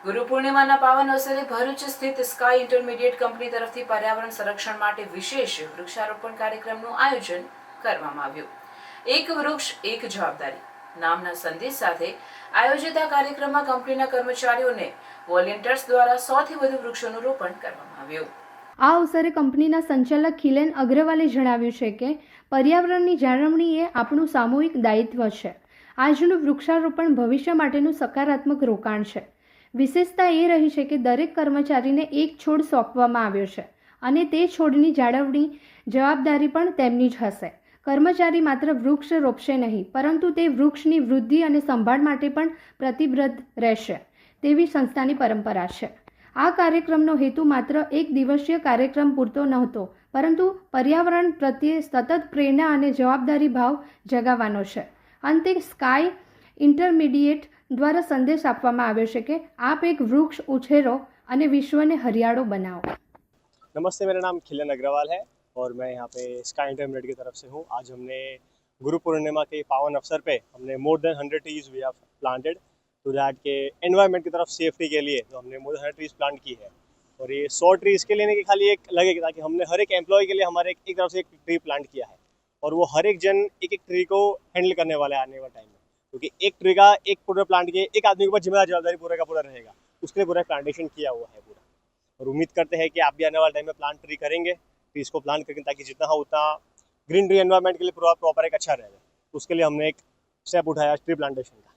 ગુરુ પૂર્ણિમાના પાવન અવસરે ભરૂચ સ્થિત સ્કાય ઇન્ટરમીડિયેટ કંપની તરફથી પર્યાવરણ સંરક્ષણ માટે વિશેષ વૃક્ષારોપણ કાર્યક્રમનું આયોજન કરવામાં આવ્યું। એક વૃક્ષ એક જવાબદારી નામના સંદેશ સાથે આયોજિત આ કાર્યક્રમમાં કંપનીના કર્મચારીઓને વોલેન્ટિયર્સ દ્વારા 100થી વધુ વૃક્ષોનું રોપણ કરવામાં આવ્યું। આ અવસરે કંપનીના સંચાલક ખિલેન અગ્રવાલે જણાવ્યું છે કે પર્યાવરણની જાળવણી એ આપણું સામૂહિક દાયિત્વ છે। આજનું વૃક્ષારોપણ ભવિષ્ય માટેનું સકારાત્મક રોકાણ છે। વિશેષતા એ રહી છે કે દરેક કર્મચારીને એક છોડ સોંપવામાં આવ્યો છે અને તે છોડની જાળવણી જવાબદારી પણ તેમની જ હશે। કર્મચારી માત્ર વૃક્ષ રોપશે નહીં, પરંતુ તે વૃક્ષની વૃદ્ધિ અને સંભાળ માટે પણ પ્રતિબદ્ધ રહેશે તેવી સંસ્થાની પરંપરા છે। આ કાર્યક્રમનો હેતુ માત્ર એક દિવસીય કાર્યક્રમ પૂરતો નહોતો, પરંતુ પર્યાવરણ પ્રત્યે સતત પ્રેરણા અને જવાબદારી ભાવ જગાવવાનો છે। અંતે સ્કાય ઇન્ટરમીડિયેટ દ્વારા સંદેશ આપવામાં આવ્યો છે કે આપ એક વૃક્ષ ઉછેરો અને વિશ્વને हरियाणो बनाओ। नमस्ते, मेरा नाम खिलन अग्रवाल है और मैं यहाँ पे स्काई इंटरमीडिएट की तरफ से हूँ। आज हमने गुरु पूर्णिमा के पावन अवसर पे हमने more than 100 trees we have planted to that के एनवायरनमेंट की तरफ सेफ्टी के लिए। तो हमने मोर देन 100 ट्रीज प्लांट की है और ये 100 ट्रीज के लिए नहीं कि खाली एक लगे, ताकि हमने हर एक एम्प्लॉय के लिए हमारे एक तरफ से एक ट्री प्लांट किया है और वो हर एक जन एक एक ट्री को हैंडल करने वाला है आने वाले टाइम में, क्योंकि एक ट्री का एक पूरा प्लांट के एक आदमी के ऊपर जिम्मेदार जवाबदारी पूरा का पूरा रहेगा। उसके लिए पूरा प्लांटेशन किया हुआ है पूरा, और उम्मीद करते हैं कि आप भी आने वाले टाइम में प्लांट ट्री करेंगे, ट्रीज को प्लांट करेंगे, ताकि जितना हो उतना ग्रीनरी एनवायरनमेंट के लिए प्रॉपर एक अच्छा रहेगा। उसके लिए हमने एक स्टेप उठाया ट्री प्लांटेशन का।